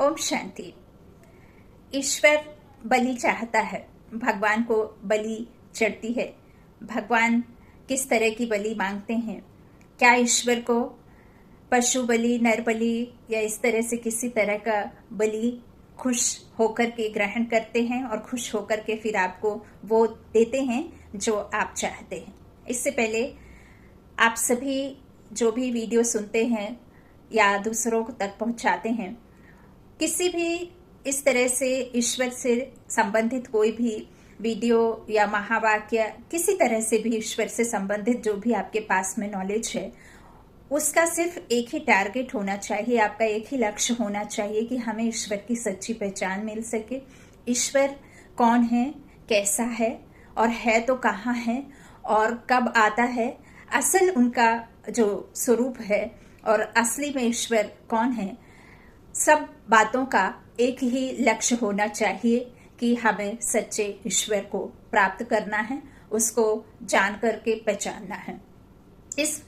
ओम शांति। ईश्वर बलि चाहता है, भगवान को बलि चढ़ती है। भगवान किस तरह की बलि मांगते हैं? क्या ईश्वर को पशु बलि, नर बलि या इस तरह से किसी तरह का बलि खुश होकर के ग्रहण करते हैं और खुश होकर के फिर आपको वो देते हैं जो आप चाहते हैं? इससे पहले आप सभी जो भी वीडियो सुनते हैं या दूसरों तक पहुंचाते हैं, किसी भी इस तरह से ईश्वर से संबंधित कोई भी वीडियो या महावाक्य, किसी तरह से भी ईश्वर से संबंधित जो भी आपके पास में नॉलेज है, उसका सिर्फ एक ही टारगेट होना चाहिए, आपका एक ही लक्ष्य होना चाहिए कि हमें ईश्वर की सच्ची पहचान मिल सके। ईश्वर कौन है, कैसा है और है तो कहाँ है और कब आता है, असल उनका जो स्वरूप है और असली में ईश्वर कौन है, सब बातों का एक ही लक्ष्य होना चाहिए कि हमें सच्चे ईश्वर को प्राप्त करना है, उसको जान करके पहचानना है। इस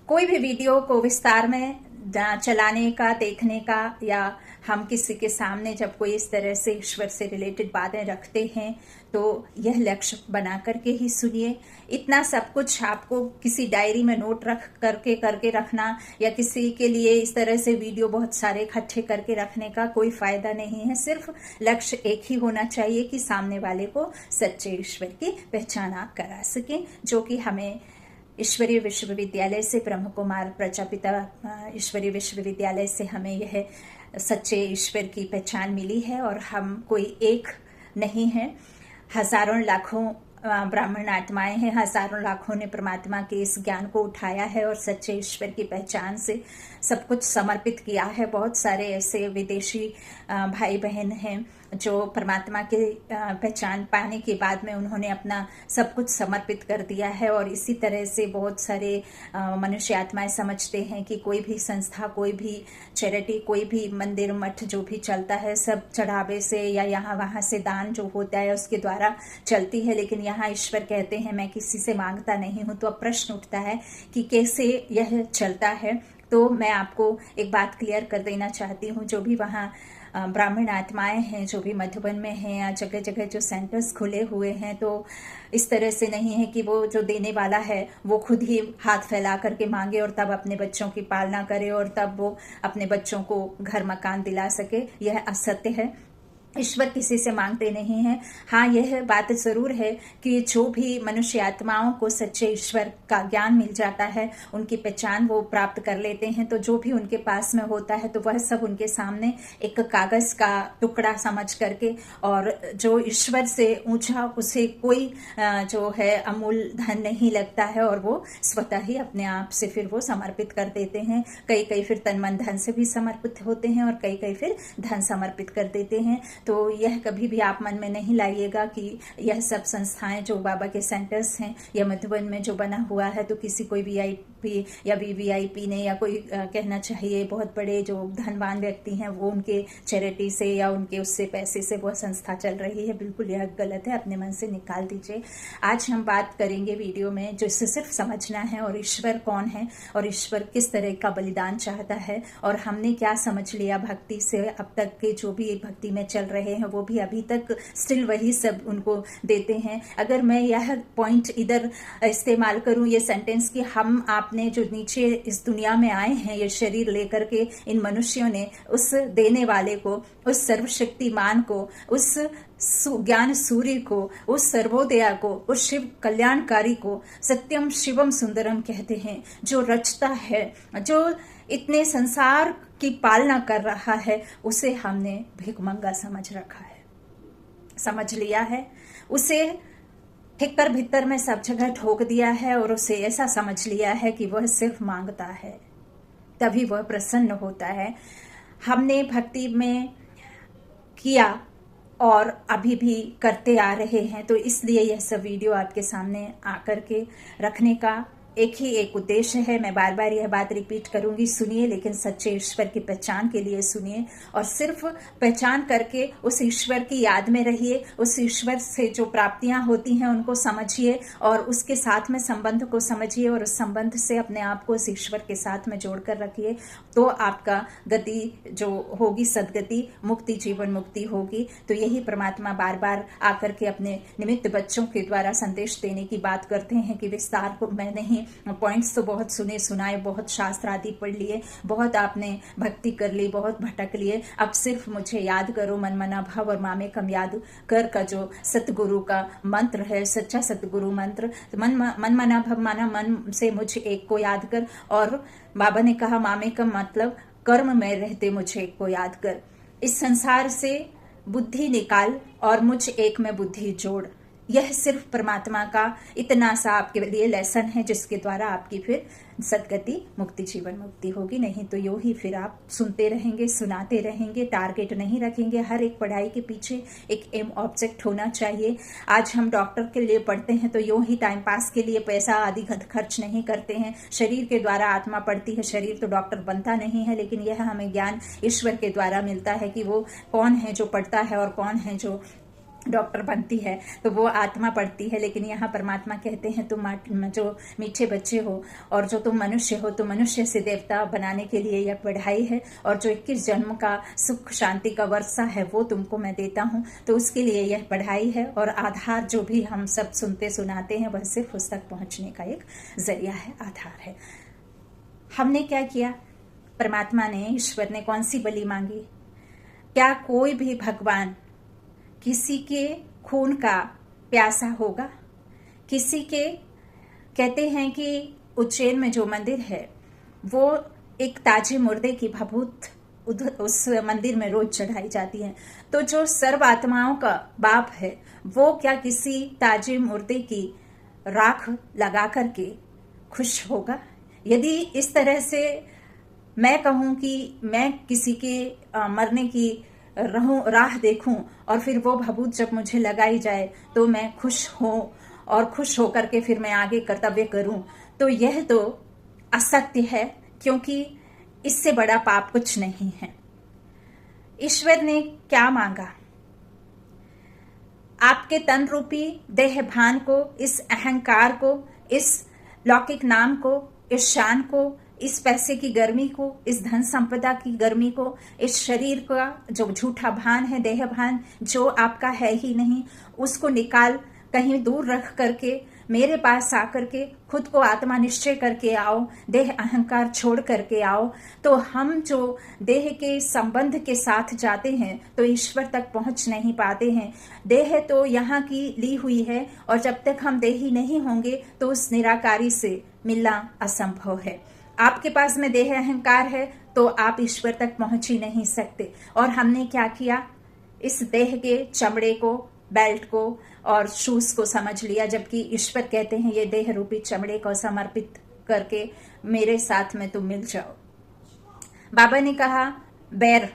कोई भी वीडियो को विस्तार में चलाने का, देखने का, या हम किसी के सामने जब कोई इस तरह से ईश्वर से रिलेटेड बातें रखते हैं तो यह लक्ष्य बना करके ही सुनिए। इतना सब कुछ आपको किसी डायरी में नोट करके रखना या किसी के लिए इस तरह से वीडियो बहुत सारे इकट्ठे करके रखने का कोई फायदा नहीं है। सिर्फ लक्ष्य एक ही होना चाहिए कि सामने वाले को सच्चे ईश्वर की पहचान आप करा सकें, जो कि हमें ईश्वरीय विश्वविद्यालय से, ब्रह्म कुमार प्रजापिता ईश्वरीय विश्वविद्यालय से हमें यह सच्चे ईश्वर की पहचान मिली है। और हम कोई एक नहीं है, हजारों लाखों ब्राह्मण आत्माएं हैं, हजारों लाखों ने परमात्मा के इस ज्ञान को उठाया है और सच्चे ईश्वर की पहचान से सब कुछ समर्पित किया है। बहुत सारे ऐसे विदेशी भाई बहन हैं जो परमात्मा के पहचान पाने के बाद में उन्होंने अपना सब कुछ समर्पित कर दिया है। और इसी तरह से बहुत सारे मनुष्य आत्माएं समझते हैं कि कोई भी संस्था, कोई भी चैरिटी, कोई भी मंदिर मठ जो भी चलता है, सब चढ़ावे से या यहाँ वहाँ से दान जो होता है उसके द्वारा चलती है। लेकिन यहाँ ईश्वर कहते हैं मैं किसी से मांगता नहीं हूँ। तो अब प्रश्न उठता है कि कैसे यह चलता है। तो मैं आपको एक बात क्लियर कर देना चाहती हूँ, जो भी वहाँ ब्राह्मण आत्माएं हैं, जो भी मधुबन में हैं या जगह जगह जो सेंटर्स खुले हुए हैं, तो इस तरह से नहीं है कि वो जो देने वाला है वो खुद ही हाथ फैला करके मांगे और तब अपने बच्चों की पालना करे और तब वो अपने बच्चों को घर मकान दिला सके। यह असत्य है। ईश्वर किसी से मांगते नहीं हैं। हाँ, यह बात जरूर है कि जो भी मनुष्य आत्माओं को सच्चे ईश्वर का ज्ञान मिल जाता है, उनकी पहचान वो प्राप्त कर लेते हैं, तो जो भी उनके पास में होता है तो वह सब उनके सामने एक कागज का टुकड़ा समझ करके, और जो ईश्वर से ऊंचा उसे कोई जो है अमूल धन नहीं लगता है और वो स्वतः ही अपने आप से फिर वो समर्पित कर देते हैं। कई फिर तन मन धन से भी समर्पित होते हैं और कई फिर धन समर्पित कर देते हैं। तो यह कभी भी आप मन में नहीं लाइएगा कि यह सब संस्थाएं जो बाबा के सेंटर्स हैं या मधुबन में जो बना हुआ है तो किसी कोई वीआईपी या वीवीआईपी ने या कोई कहना चाहिए बहुत बड़े जो धनवान व्यक्ति हैं वो उनके चैरिटी से या उनके उससे पैसे से वह संस्था चल रही है। बिल्कुल यह गलत है, अपने मन से निकाल दीजिए। आज हम बात करेंगे वीडियो में जो इसे सिर्फ समझना है, और ईश्वर कौन है और ईश्वर किस तरह का बलिदान चाहता है और हमने क्या समझ लिया भक्ति से। अब तक के जो भी भक्ति में चल रहे हैं वो भी अभी तक स्टिल वही सब उनको देते हैं। अगर मैं यह पॉइंट इधर इस्तेमाल करूं, ये सेंटेंस कि हम आपने जो नीचे इस दुनिया में आए हैं ये शरीर लेकर के, इन मनुष्यों ने उस देने वाले को, उस सर्वशक्तिमान को, उस ज्ञान सूर्य को, उस सर्वोदया को, उस शिव कल्याणकारी को सत्यम शिवम सुंदरम कहते हैं, जो रचता है, जो इतने संसार की पालना कर रहा है, उसे हमने भिखमंगा समझ रखा है, समझ लिया है। उसे ठिक्कर भीतर में सब जगह ठोक दिया है और उसे ऐसा समझ लिया है कि वह सिर्फ मांगता है तभी वह प्रसन्न होता है। हमने भक्ति में किया और अभी भी करते आ रहे हैं, तो इसलिए यह सब वीडियो आपके सामने आकर के रखने का एक ही एक उद्देश्य है। मैं बार बार यह बात रिपीट करूंगी, सुनिए, लेकिन सच्चे ईश्वर की पहचान के लिए सुनिए, और सिर्फ पहचान करके उस ईश्वर की याद में रहिए। उस ईश्वर से जो प्राप्तियां होती हैं उनको समझिए और उसके साथ में संबंध को समझिए, और उस संबंध से अपने आप को उस ईश्वर के साथ में जोड़कर रखिए। तो आपका गति जो होगी सदगति, मुक्ति, जीवन मुक्ति होगी। तो यही परमात्मा बार बार आकर के अपने निमित्त बच्चों के द्वारा संदेश देने की बात करते हैं कि विस्तार को मैं नहीं, पॉइंट्स तो बहुत सुने सुनाए, बहुत शास्त्र आदि पढ़ लिए, बहुत आपने भक्ति कर ली, बहुत भटक लिए, अब सिर्फ मुझे याद करो, मन मना भाव और मामेकम याद कर का जो सतगुरु का मंत्र है, सच्चा सतगुरु मंत्र, मन मना भाव माना, मन से मुझ एक को याद कर। और बाबा ने कहा मामेकम मतलब कर्म में रहते मुझे एक को याद कर। इस संसार से बुद्धि निकाल और मुझ एक में बुद्धि जोड़। यह सिर्फ परमात्मा का इतना सा आपके लिए लेसन है जिसके द्वारा आपकी फिर सदगति, मुक्ति, जीवन मुक्ति होगी। नहीं तो यूं ही फिर आप सुनते रहेंगे, सुनाते रहेंगे, टारगेट नहीं रखेंगे। हर एक पढ़ाई के पीछे एक एम ऑब्जेक्ट होना चाहिए। आज हम डॉक्टर के लिए पढ़ते हैं तो यूं ही टाइम पास के लिए पैसा आदि खर्च नहीं करते हैं। शरीर के द्वारा आत्मा पढ़ती है, शरीर तो डॉक्टर बनता नहीं है, लेकिन यह हमें ज्ञान ईश्वर के द्वारा मिलता है कि वो कौन है जो पढ़ता है और कौन है जो डॉक्टर बनती है। तो वो आत्मा पढ़ती है, लेकिन यहाँ परमात्मा कहते हैं तुम जो मीठे बच्चे हो और जो तुम मनुष्य हो, तो मनुष्य से देवता बनाने के लिए यह पढ़ाई है, और जो 21 जन्म का सुख शांति का वर्षा है वो तुमको मैं देता हूँ। तो उसके लिए यह पढ़ाई है, और आधार जो भी हम सब सुनते सुनाते हैं वह सिर्फ उस तक पहुंचने का एक जरिया है, आधार है। हमने क्या किया? परमात्मा ने, ईश्वर ने कौन सी बलि मांगी? क्या कोई भी भगवान किसी के खून का प्यासा होगा? किसी के, कहते हैं कि उज्जैन में जो मंदिर है वो एक ताजे मुर्दे की भभूत उस मंदिर में रोज चढ़ाई जाती है। तो जो सर्व आत्माओं का बाप है वो क्या किसी ताजे मुर्दे की राख लगा करके खुश होगा? यदि इस तरह से मैं कहूं कि मैं किसी के मरने की राह देखूं और फिर वो भभूत जब मुझे लगाई जाए तो मैं खुश हूं और खुश होकर के फिर मैं आगे कर्तव्य करूं, तो यह तो असत्य है, क्योंकि इससे बड़ा पाप कुछ नहीं है। ईश्वर ने क्या मांगा? आपके तन रूपी देह भान को, इस अहंकार को, इस लौकिक नाम को, इस शान को, इस पैसे की गर्मी को, इस धन संपदा की गर्मी को, इस शरीर का जो झूठा भान है, देह भान जो आपका है ही नहीं, उसको निकाल कहीं दूर रख करके मेरे पास आकर के खुद को आत्मा निश्चय करके आओ, देह अहंकार छोड़ करके आओ। तो हम जो देह के संबंध के साथ जाते हैं तो ईश्वर तक पहुंच नहीं पाते हैं। देह तो यहाँ की ली हुई है, और जब तक हम देही नहीं होंगे तो उस निराकारी से मिलना असंभव है। आपके पास में देह अहंकार है तो आप ईश्वर तक पहुंच ही नहीं सकते। और हमने क्या किया? इस देह के चमड़े को, बेल्ट को और शूज को समझ लिया, जबकि ईश्वर कहते हैं ये देह रूपी चमड़े को समर्पित करके मेरे साथ में तुम मिल जाओ। बाबा ने कहा बेर,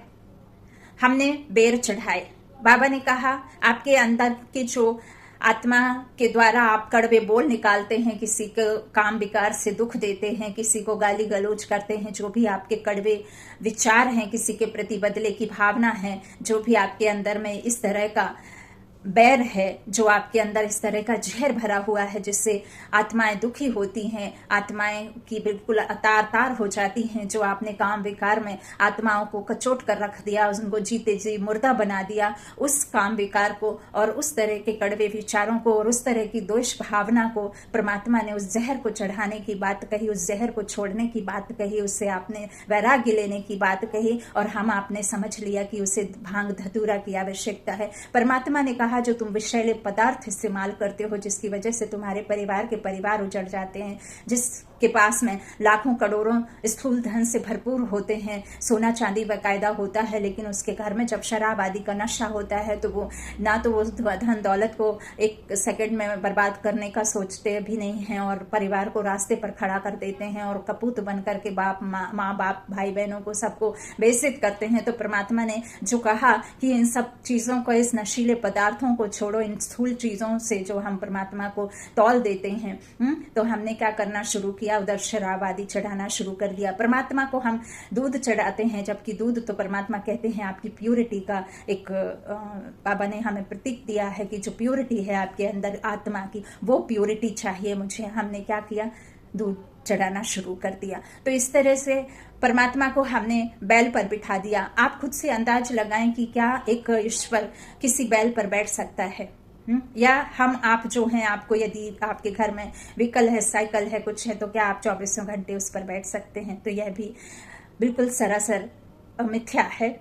हमने बेर चढ़ाए। बाबा ने कहा आपके अंदर के जो आत्मा के द्वारा आप कड़वे बोल निकालते हैं, किसी को काम विकार से दुख देते हैं, किसी को गाली गलौज करते हैं, जो भी आपके कड़वे विचार हैं, किसी के प्रति बदले की भावना है, जो भी आपके अंदर में इस तरह का बैर है, जो आपके अंदर इस तरह का जहर भरा हुआ है जिससे आत्माएं दुखी होती हैं, आत्माएं की बिल्कुल तार तार हो जाती हैं, जो आपने काम विकार में आत्माओं को कचोट कर रख दिया, उनको जीते जी मुर्दा बना दिया, उस काम विकार को और उस तरह के कड़वे विचारों को और उस तरह की दोष भावना को परमात्मा ने उस जहर को चढ़ाने की बात कही, उस जहर को छोड़ने की बात कही, उससे आपने वैराग्य लेने की बात कही, और हम आपने समझ लिया कि उसे भांग धतूरा की आवश्यकता है। परमात्मा ने कहा जो तुम विषैले पदार्थ इस्तेमाल करते हो, जिसकी वजह से तुम्हारे परिवार के परिवार उजड़ जाते हैं, जिसके के पास में लाखों करोड़ों स्थूल धन से भरपूर होते हैं, सोना चांदी बाकायदा होता है, लेकिन उसके घर में जब शराब आदि का नशा होता है तो वो ना तो वो धन दौलत को एक सेकंड में बर्बाद करने का सोचते भी नहीं हैं और परिवार को रास्ते पर खड़ा कर देते हैं और कपूत बन करके बाप माँ बाप भाई बहनों को सबको बेइज्जत करते हैं। तो परमात्मा ने जो कहा कि इन सब चीजों को, इस नशीले पदार्थों को छोड़ो, इन स्थूल चीजों से जो हम परमात्मा को तौल देते हैं, तो हमने क्या करना शुरू किया, उधर शराब आदि चढ़ाना शुरू कर दिया। परमात्मा को हम दूध चढ़ाते हैं, जबकि दूध तो परमात्मा कहते हैं आपकी प्योरिटी का एक बाबा ने हमें प्रतीक दिया है कि जो प्योरिटी है आपके अंदर आत्मा की, वो प्योरिटी चाहिए मुझे। हमने क्या किया, दूध चढ़ाना शुरू कर दिया। तो इस तरह से परमात्मा को हमने बैल पर बिठा दिया। आप खुद से अंदाज लगाएं कि क्या एक ईश्वर किसी बैल पर बैठ सकता है? या हम आप जो हैं, आपको यदि आपके घर में व्हीकल है, साइकिल है, कुछ है, तो क्या आप 24 घंटे उस पर बैठ सकते हैं? तो यह भी बिल्कुल सरासर मिथ्या है,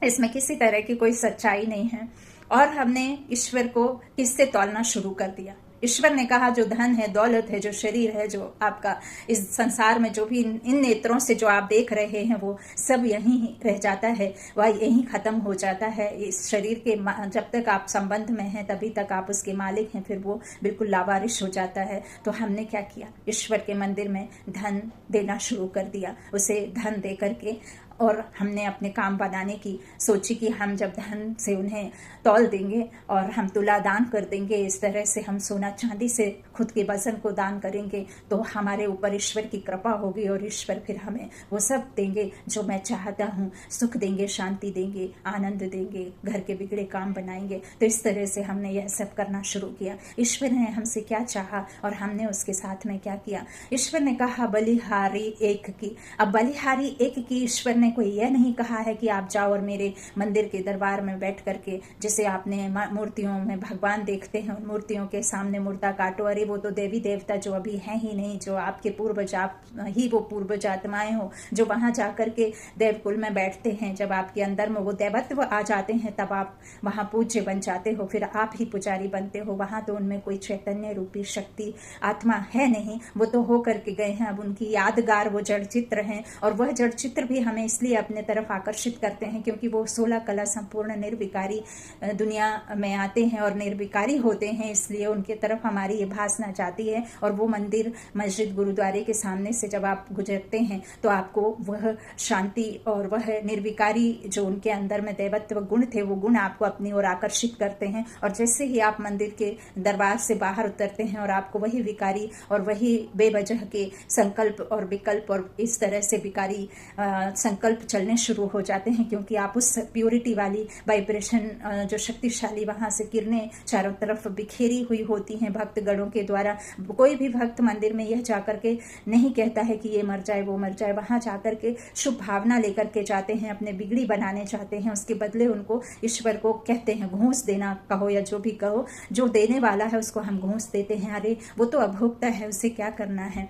इसमें किसी तरह की कोई सच्चाई नहीं है। और हमने ईश्वर को किससे तौलना शुरू कर दिया? ईश्वर ने कहा जो धन है, दौलत है, जो शरीर है, जो आपका इस संसार में जो भी इन नेत्रों से जो आप देख रहे हैं, वो सब यहीं रह जाता है, वह यहीं खत्म हो जाता है। इस शरीर के जब तक आप संबंध में हैं तभी तक आप उसके मालिक हैं, फिर वो बिल्कुल लावारिश हो जाता है। तो हमने क्या किया, ईश्वर के मंदिर में धन देना शुरू कर दिया, उसे धन दे करके, और हमने अपने काम बनाने की सोची कि हम जब धन से उन्हें तौल देंगे और हम तुला दान कर देंगे, इस तरह से हम सोना चांदी से खुद के वजन को दान करेंगे, तो हमारे ऊपर ईश्वर की कृपा होगी और ईश्वर फिर हमें वो सब देंगे जो मैं चाहता हूँ, सुख देंगे, शांति देंगे, आनंद देंगे, घर के बिगड़े काम बनाएंगे। तो इस तरह से हमने यह सब करना शुरू किया। ईश्वर ने हमसे क्या चाहा और हमने उसके साथ में क्या किया? ईश्वर ने कहा बलिहारी एक की। अब बलिहारी एक की ईश्वर ने कोई यह नहीं कहा है कि आप जाओ और मेरे मंदिर के दरबार में बैठ करके, जैसे आपने मूर्तियों में भगवान देखते हैं, उन मूर्तियों के सामने मुर्दा काटो। अरे वो तो देवी देवता जो अभी हैं ही नहीं, जो आपके पूर्वज, आप ही वो पूर्वज आत्माएं हो जो वहां जाकर के देवकुल में बैठते हैं। जब आपके अंदर में वो देवत्व आ जाते हैं तब आप वहां पूज्य बन जाते हो, फिर आप ही पुजारी बनते हो। वहां तो उनमें कोई चैतन्य रूपी शक्ति आत्मा है नहीं, वो तो हो करके गए हैं। अब उनकी यादगार वो जड़ चित्र हैं, और वह जड़ चित्र भी हमें इसलिए अपने तरफ आकर्षित करते हैं क्योंकि वो 16 कला संपूर्ण निर्विकारी दुनिया में आते हैं और निर्विकारी होते हैं, इसलिए उनके तरफ हमारी ये भासना जाती है। और वो मंदिर, मस्जिद, गुरुद्वारे के सामने से जब आप गुजरते हैं तो आपको वह शांति और वह निर्विकारी जो उनके अंदर में दैवत्व गुण थे, वो गुण आपको अपनी ओर आकर्षित करते हैं। और जैसे ही आप मंदिर के दरबार से बाहर उतरते हैं और आपको वही विकारी और वही बेवजह के संकल्प और विकल्प और इस तरह से विकारी संकल्प चलने शुरू हो जाते हैं, क्योंकि आप उस प्योरिटी वाली वाइब्रेशन, जो शक्तिशाली वहां से किरणें चारों तरफ बिखेरी हुई होती हैं भक्तगणों के द्वारा। कोई भी भक्त मंदिर में यह जाकर के नहीं कहता है कि ये मर जाए, वो मर जाए। वहां जाकर के शुभ भावना लेकर के जाते हैं, अपने बिगड़ी बनाने चाहते हैं। उसके बदले उनको ईश्वर को कहते हैं घूस देना, कहो या जो भी कहो, जो देने वाला है उसको हम घूस देते हैं। अरे वो तो अभोक्ता है, उसे क्या करना है।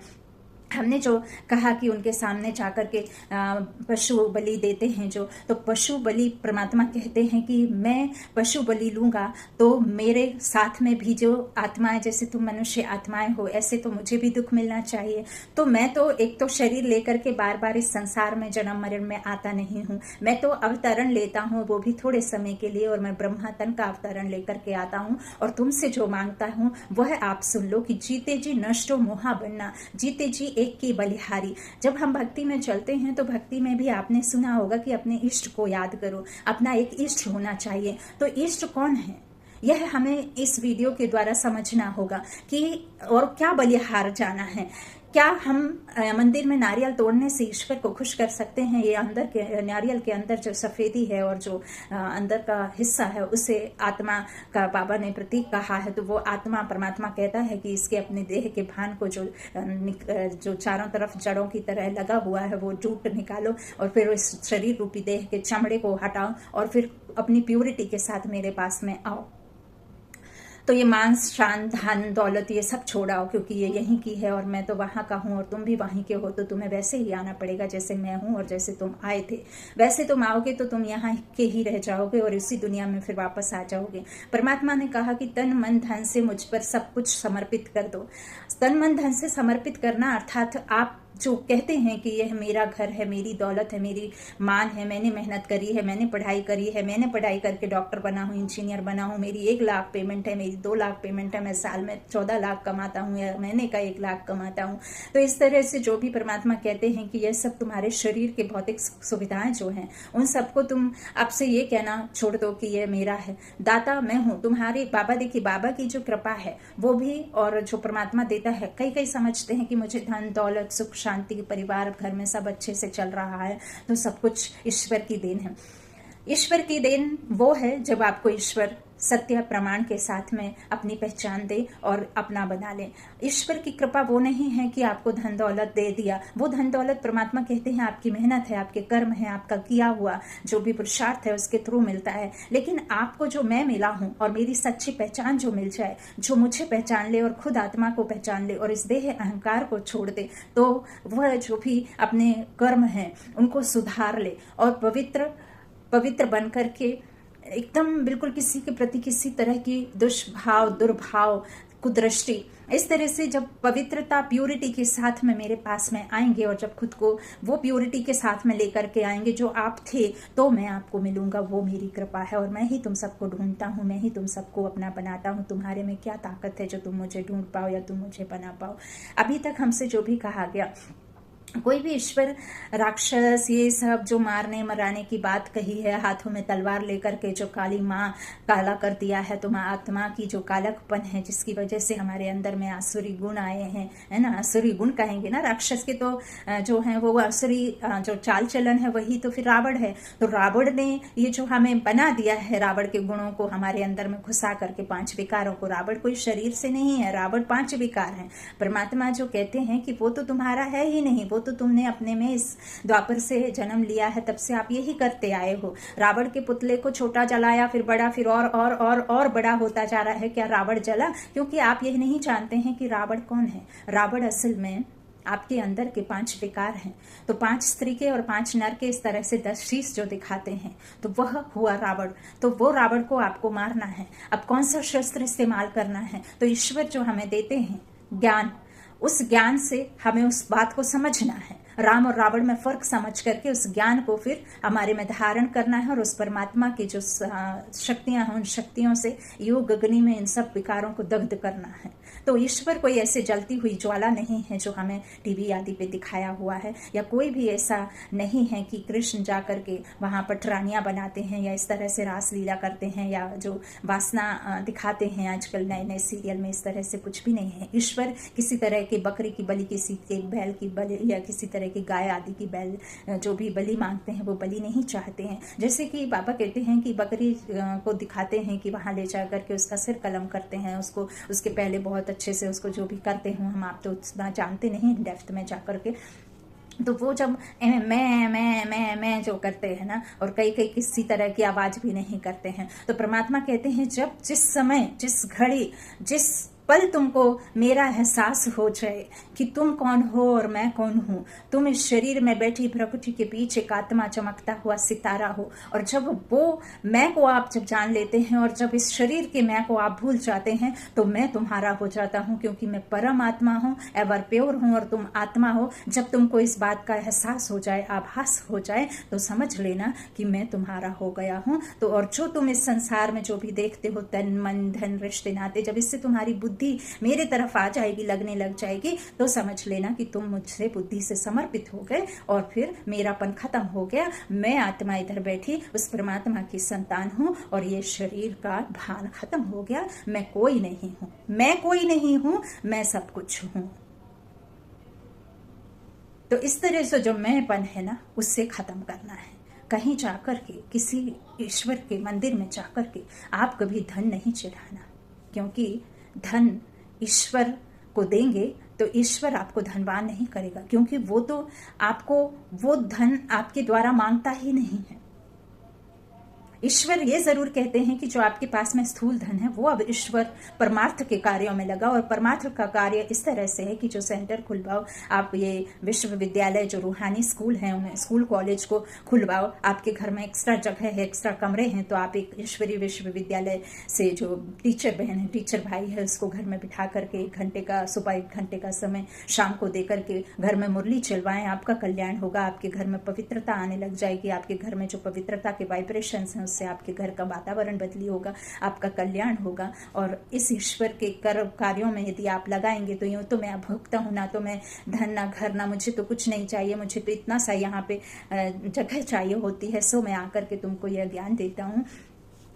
हमने जो कहा कि उनके सामने जाकर के पशु बलि देते हैं जो, तो पशु बलि परमात्मा कहते हैं कि मैं पशु बलि लूंगा तो मेरे साथ में भी जो आत्माएं, जैसे तुम मनुष्य आत्माएं हो, ऐसे तो मुझे भी दुख मिलना चाहिए। तो मैं तो एक तो शरीर लेकर के बार बार इस संसार में जन्म मरण में आता नहीं हूँ, मैं तो अवतरण लेता हूँ, वो भी थोड़े समय के लिए, और मैं ब्रह्मा तन का अवतरण लेकर के आता हूँ। और तुमसे जो मांगता हूँ वह आप सुन लो कि जीते जी नष्टो मोहा बनना, जीते जी एक की बलिहारी। जब हम भक्ति में चलते हैं तो भक्ति में भी आपने सुना होगा कि अपने इष्ट को याद करो, अपना एक इष्ट होना चाहिए। तो इष्ट कौन है, यह हमें इस वीडियो के द्वारा समझना होगा कि और क्या बलिहार जाना है। क्या हम मंदिर में नारियल तोड़ने से ईश्वर को खुश कर सकते हैं? ये अंदर के नारियल के अंदर जो सफेदी है और जो अंदर का हिस्सा है उसे आत्मा का बाबा ने प्रतीक कहा है। तो वो आत्मा, परमात्मा कहता है कि इसके अपने देह के भान को जो चारों तरफ जड़ों की तरह लगा हुआ है वो जूट निकालो और फिर इस शरीर रूपी देह के चमड़े को हटाओ और फिर अपनी प्योरिटी के साथ मेरे पास में आओ। तो ये मान शान धन दौलत ये सब छोड़ाओ, क्योंकि ये यहीं की है और मैं तो वहां का हूं और तुम भी वहीं के हो, तो तुम्हें वैसे ही आना पड़ेगा जैसे मैं हूं और जैसे तुम आए थे। वैसे तुम आओगे तो तुम यहाँ के ही रह जाओगे और इसी दुनिया में फिर वापस आ जाओगे। परमात्मा ने कहा कि तन मन धन से मुझ पर सब कुछ समर्पित कर दो। तन मन धन से समर्पित करना अर्थात आप जो कहते हैं कि यह मेरा घर है, मेरी दौलत है, मेरी मान है, मैंने मेहनत करी है, मैंने पढ़ाई करी है, मैंने पढ़ाई करके डॉक्टर बना हूँ, इंजीनियर बना हूँ, मेरी 1 लाख पेमेंट है, मेरी 2 लाख पेमेंट है, मैं साल में 14 लाख कमाता हूँ या महीने का 1 लाख कमाता हूँ। तो इस तरह से जो भी परमात्मा कहते हैं कि यह सब तुम्हारे शरीर के भौतिक सुविधाएं जो हैं, उन सबको तुम आपसे ये कहना छोड़ दो कि यह मेरा है। दाता मैं हूँ, तुम्हारे बाबा देखिए, बाबा की जो कृपा है वो भी और जो परमात्मा देता है, कई समझते हैं कि मुझे धन दौलत सुख शांति, परिवार घर में सब अच्छे से चल रहा है, तो सब कुछ ईश्वर की देन है। ईश्वर की देन वो है जब आपको ईश्वर सत्य प्रमाण के साथ में अपनी पहचान दे और अपना बना ले। ईश्वर की कृपा वो नहीं है कि आपको धन दौलत दे दिया, वो धन दौलत परमात्मा कहते हैं आपकी मेहनत है, आपके कर्म है, आपका किया हुआ जो भी पुरुषार्थ है उसके थ्रू मिलता है। लेकिन आपको जो मैं मिला हूं और मेरी सच्ची पहचान जो मिल जाए, जो मुझे पहचान ले और खुद आत्मा को पहचान ले और इस देह अहंकार को छोड़ दे, तो वह जो भी अपने कर्म है उनको सुधार ले और पवित्र बन करके एकदम बिल्कुल किसी के प्रति किसी तरह की दुष्भाव दुर्भाव कुदृष्टि, इस तरह से जब पवित्रता प्यूरिटी के साथ में मेरे पास में आएंगे और जब खुद को वो प्यूरिटी के साथ में लेकर के आएंगे जो आप थे, तो मैं आपको मिलूंगा। वो मेरी कृपा है और मैं ही तुम सबको ढूंढता हूँ, मैं ही तुम सबको अपना बनाता हूँ। तुम्हारे में क्या ताकत है जो तुम मुझे ढूंढ पाओ या तुम मुझे बना पाओ। अभी तक हमसे जो भी कहा गया, कोई भी ईश्वर राक्षस ये सब जो मारने मराने की बात कही है, हाथों में तलवार लेकर के जो काली माँ काला कर दिया है, तो माँ आत्मा की जो कालकपन है जिसकी वजह से हमारे अंदर में आसुरी गुण आए हैं, है ना। आसुरी गुण कहेंगे ना, राक्षस के तो जो है वो आसुरी जो चाल चलन है वही तो फिर रावण है। तो रावण ने ये जो हमें बना दिया है, रावण के गुणों को हमारे अंदर में घुसा करके 5 विकारों को, रावण कोई शरीर से नहीं है, रावण 5 विकार है। परमात्मा जो कहते हैं कि वो तो तुम्हारा है ही नहीं, वो तो तुमने अपने में इस द्वापर से जन्म लिया है, तब से आप यही करते आए हो। रावण के पुतले को छोटा जलाया, फिर बड़ा, फिर और बड़ा होता जा रहा है। क्या रावण जला? क्योंकि आप यही नहीं जानते हैं कि रावण कौन है। रावण असल में आपके अंदर के 5 विकार हैं। तो 5 स्त्री के और 5 नर के इस तरह से 10 शीश जो दिखाते हैं, तो वह हुआ रावण। तो वो रावण को आपको मारना है। अब कौन सा शस्त्र इस्तेमाल करना है? तो ईश्वर जो हमें देते हैं ज्ञान, उस ज्ञान से हमें उस बात को समझना है। राम और रावण में फर्क समझ करके उस ज्ञान को फिर हमारे में धारण करना है और उस परमात्मा की जो शक्तियां हैं, उन शक्तियों से योग अग्नि में इन सब विकारों को दग्ध करना है। तो ईश्वर कोई ऐसे जलती हुई ज्वाला नहीं है जो हमें टीवी आदि पे दिखाया हुआ है, या कोई भी ऐसा नहीं है कि कृष्ण जाकर के वहां पर टरानियां बनाते हैं या इस तरह से रासलीला करते हैं या जो वासना दिखाते हैं आजकल नए नए सीरियल में, इस तरह से कुछ भी नहीं है। ईश्वर किसी तरह की बकरी की बलि, किसी के बैल की बलि या किसी तरह की गाय आदि की बैल जो भी बलि मांगते हैं वो बलि नहीं चाहते हैं। जैसे कि बाबा कहते हैं कि बकरी को दिखाते हैं कि वहां ले जा करके उसका सिर कलम करते हैं, उसको उसके पहले बहुत अच्छे से उसको जो भी करते हो, हम आप तो उतना जानते नहीं डेप्थ में जा करके। तो वो जब मैं जो करते हैं ना, और कई किसी तरह की आवाज भी नहीं करते हैं, तो परमात्मा कहते हैं जब जिस समय जिस घड़ी जिस पल तुमको मेरा एहसास हो जाए कि तुम कौन हो और मैं कौन हूं, तुम इस शरीर में बैठी प्रकृति के बीच एक आत्मा चमकता हुआ सितारा हो, और जब वो मैं को आप जब जान लेते हैं और जब इस शरीर के मैं को आप भूल जाते हैं, तो मैं तुम्हारा हो जाता हूं, क्योंकि मैं परम आत्मा हूं, एवर प्योर हूं और तुम आत्मा हो। जब तुमको इस बात का एहसास हो जाए, आभास हो जाए, तो समझ लेना कि मैं तुम्हारा हो गया हूं। तो और जो तुम इस संसार में जो भी देखते हो, तन मन धन रिश्ते नाते, जब इससे तुम्हारी बुद्धि मेरे तरफ आ जाएगी, लगने लग जाएगी, तो समझ लेना कि तुम मुझसे बुद्धि से समर्पित हो गए और फिर मेरापन खत्म हो गया। मैं आत्मा इधर बैठी उस परमात्मा की संतान हूं और ये शरीर का भान खत्म हो गया। मैं कोई नहीं हूं, मैं कोई नहीं हूं, मैं सब कुछ हूं। तो इस तरह से जो मैंपन है ना, उससे खत्म करना है। कहीं जाकर के किसी ईश्वर के मंदिर में जाकर के आप कभी धन नहीं चढ़ाना, क्योंकि धन ईश्वर को देंगे तो ईश्वर आपको धनवान नहीं करेगा, क्योंकि वो तो आपको वो धन आपके द्वारा मांगता ही नहीं है। ईश्वर ये जरूर कहते हैं कि जो आपके पास में स्थूल धन है वो अब ईश्वर परमार्थ के कार्यों में लगा, और परमार्थ का कार्य इस तरह से है कि जो सेंटर खुलवाओ आप, ये विश्वविद्यालय जो रूहानी स्कूल हैं उन्हें स्कूल कॉलेज को खुलवाओ, आपके घर में एक्स्ट्रा जगह है, एक्स्ट्रा कमरे हैं, तो आप एक ईश्वरीय विश्वविद्यालय से जो टीचर बहन है, टीचर भाई है, उसको घर में बिठा करके 1 घंटे का, सुबह 1 घंटे का समय शाम को दे करके घर में मुरली चलवाएं, आपका कल्याण होगा। आपके घर में पवित्रता आने लग जाएगी, आपके घर में जो पवित्रता के वाइब्रेशंस हैं उससे आपके घर का वातावरण बदली होगा, आपका कल्याण होगा। और इस ईश्वर के कार्यों में यदि आप लगाएंगे तो यूं तो मैं भोगता हूं, ना तो मैं धन ना घर ना, मुझे तो कुछ नहीं चाहिए, मुझे तो इतना सा यहाँ पे जगह चाहिए होती है, सो मैं आकर के तुमको यह ज्ञान देता हूँ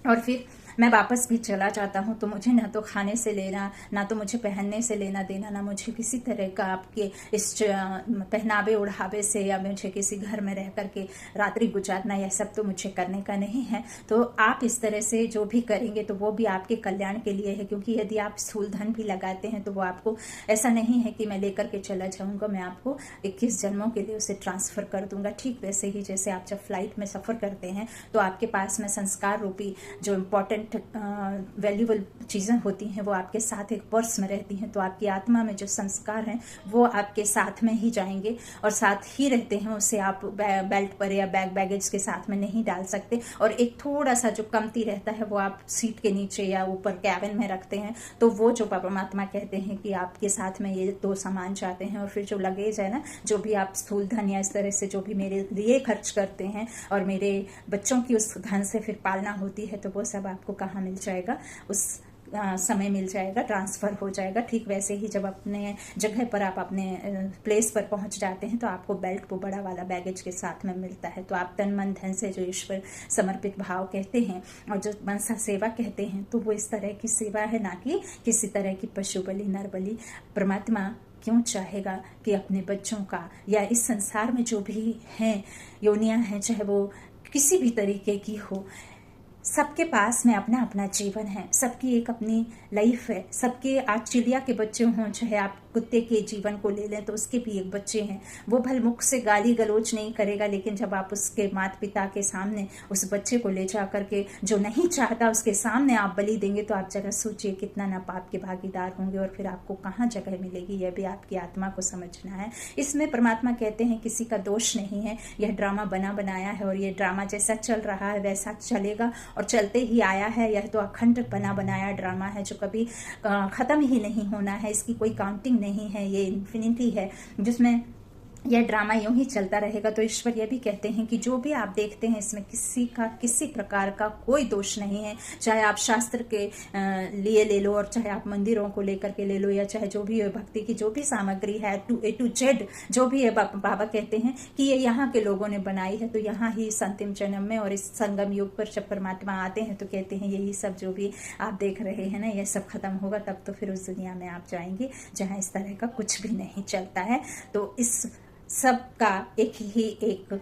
और फिर मैं वापस भी चला जाता हूँ। तो मुझे ना तो खाने से लेना, ना तो मुझे पहनने से लेना देना, ना मुझे किसी तरह का आपके इस पहनावे उढ़ावे से, या मुझे किसी घर में रह करके रात्रि गुजारना, यह सब तो मुझे करने का नहीं है। तो आप इस तरह से जो भी करेंगे तो वो भी आपके कल्याण के लिए है, क्योंकि यदि आप स्थूल धन भी लगाते हैं तो वो आपको ऐसा नहीं है कि मैं लेकर के चला जाऊंगा, मैं आपको 21 जन्मों के लिए उसे ट्रांसफर कर दूंगा। ठीक वैसे ही जैसे आप जब फ्लाइट में सफर करते हैं तो आपके पास में संस्कार रूपी जो इम्पोर्टेंट वैल्यूबल चीजें होती हैं वो आपके साथ एक पर्स में रहती हैं, तो आपकी आत्मा में जो संस्कार हैं वो आपके साथ में ही जाएंगे और साथ ही रहते हैं, उसे आप बेल्ट पर या बैगेज के साथ में नहीं डाल सकते। और एक थोड़ा सा जो कमती रहता है वो आप सीट के नीचे या ऊपर कैबिन में रखते हैं। तो वो जो परमात्मा कहते हैं कि आपके साथ में ये 2 सामान चाहते हैं। और फिर जो लगेज है ना, जो भी आप स्थूल धन या इस तरह से जो भी मेरे लिए खर्च करते हैं और मेरे बच्चों की उस धन से फिर पालना होती है, तो वो सब आपको कहाँ मिल जाएगा, उस समय मिल जाएगा, ट्रांसफर हो जाएगा। ठीक वैसे ही जब अपने जगह पर आप अपने प्लेस पर पहुंच जाते हैं तो आपको बेल्ट वो बड़ा वाला बैगेज के साथ में मिलता है। तो आप तन मन धन से जो ईश्वर समर्पित भाव कहते हैं और जो मनसा सेवा कहते हैं, तो वो इस तरह की सेवा है, ना कि किसी तरह की पशु बलि नर बलि। परमात्मा क्यों चाहेगा कि अपने बच्चों का या इस संसार में जो भी हैं योनियां हैं, चाहे वो किसी भी तरीके की हो, सबके पास में अपना अपना जीवन है, सबकी एक अपनी लाइफ है। सबके, आज चिड़िया के बच्चे हों, चाहे आप कुत्ते के जीवन को ले लें तो उसके भी एक बच्चे हैं। वो भल मुख से गाली गलोच नहीं करेगा, लेकिन जब आप उसके माता पिता के सामने उस बच्चे को ले जा करके जो नहीं चाहता उसके सामने आप बलि देंगे, तो आप जरा सोचिए कितना ना पाप के भागीदार होंगे और फिर आपको कहाँ जगह मिलेगी। यह भी आपकी आत्मा को समझना है। इसमें परमात्मा कहते हैं किसी का दोष नहीं है, यह ड्रामा बना बनाया है और यह ड्रामा जैसा चल रहा है वैसा चलेगा और चलते ही आया है। यह तो अखंड बना बनाया ड्रामा है जो कभी खत्म ही नहीं होना है, इसकी कोई काउंटिंग नहीं है, ये इन्फिनिटी है जिसमें यह ड्रामा यूं ही चलता रहेगा। तो ईश्वर ये भी कहते हैं कि जो भी आप देखते हैं इसमें किसी प्रकार का कोई दोष नहीं है। चाहे आप शास्त्र के लिए ले लो और चाहे आप मंदिरों को लेकर के ले लो, या चाहे जो भी भक्ति की जो भी सामग्री है A to Z जो भी है, बाबा कहते हैं कि ये यहाँ के लोगों ने बनाई है। तो यहाँ ही इस अंतिम जन्म में और इस संगम युग पर जब परमात्मा आते हैं तो कहते हैं यही सब जो भी आप देख रहे हैं ना, यह सब खत्म होगा, तब तो फिर उस दुनिया में आप जाएंगे जहाँ इस तरह का कुछ भी नहीं चलता है। तो इस सब का एक ही एक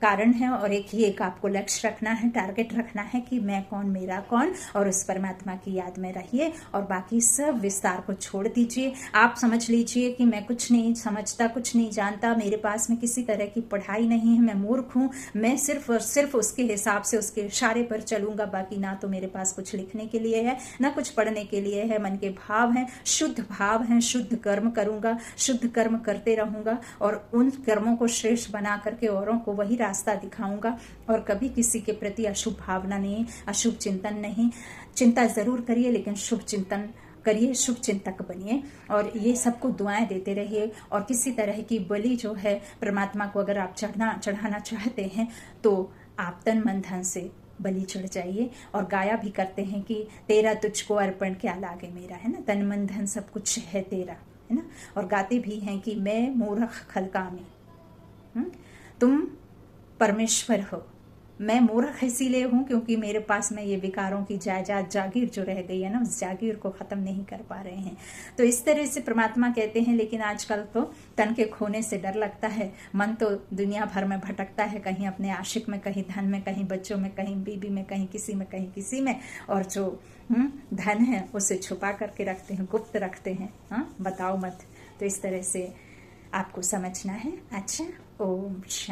कारण है और एक ही एक आपको लक्ष्य रखना है, टारगेट रखना है कि मैं कौन, मेरा कौन, और उस परमात्मा की याद में रहिए और बाकी सब विस्तार को छोड़ दीजिए। आप समझ लीजिए कि मैं कुछ नहीं समझता, कुछ नहीं जानता, मेरे पास में किसी तरह की पढ़ाई नहीं है, मैं मूर्ख हूँ, मैं सिर्फ और सिर्फ उसके हिसाब से उसके इशारे पर चलूंगा, बाकी ना तो मेरे पास कुछ लिखने के लिए है ना कुछ पढ़ने के लिए है। मन के भाव हैं, शुद्ध भाव हैं, शुद्ध कर्म करूंगा, शुद्ध कर्म करते रहूंगा और उन कर्मों को श्रेष्ठ बना करके औरों को वही रास्ता दिखाऊंगा। और कभी किसी के प्रति अशुभ भावना नहीं, अशुभ चिंतन नहीं। चिंता जरूर करिए लेकिन शुभ चिंतन करिए, शुभ चिंतक बनिए और ये सबको दुआएं देते रहिए। और किसी तरह की बलि जो है परमात्मा को अगर आप चढ़ाना चाहते हैं तो आप तन मन धन से बलि चढ़ जाइए। और गाया भी करते हैं कि तेरा तुझको अर्पण क्या लागे मेरा, है ना, तन मन धन सब कुछ है तेरा, है ना। और गाते भी हैं कि मैं मूर्ख खलकामी, तुम परमेश्वर हो। मैं मूर्ख इसीलिए हूं क्योंकि मेरे पास में ये विकारों की जायदाद जागीर जो रह गई है ना, उस जागीर को खत्म नहीं कर पा रहे हैं। तो इस तरह से परमात्मा कहते हैं। लेकिन आजकल तो तन के खोने से डर लगता है, मन तो दुनिया भर में भटकता है, कहीं अपने आशिक में, कहीं धन में, कहीं बच्चों में, कहीं बीबी में, कहीं किसी में, कहीं किसी में। और जो धन है उसे छुपा करके रखते हैं, गुप्त रखते हैं, बताओ मत। तो इस तरह से आपको समझना है। अच्छा, ओम शांति।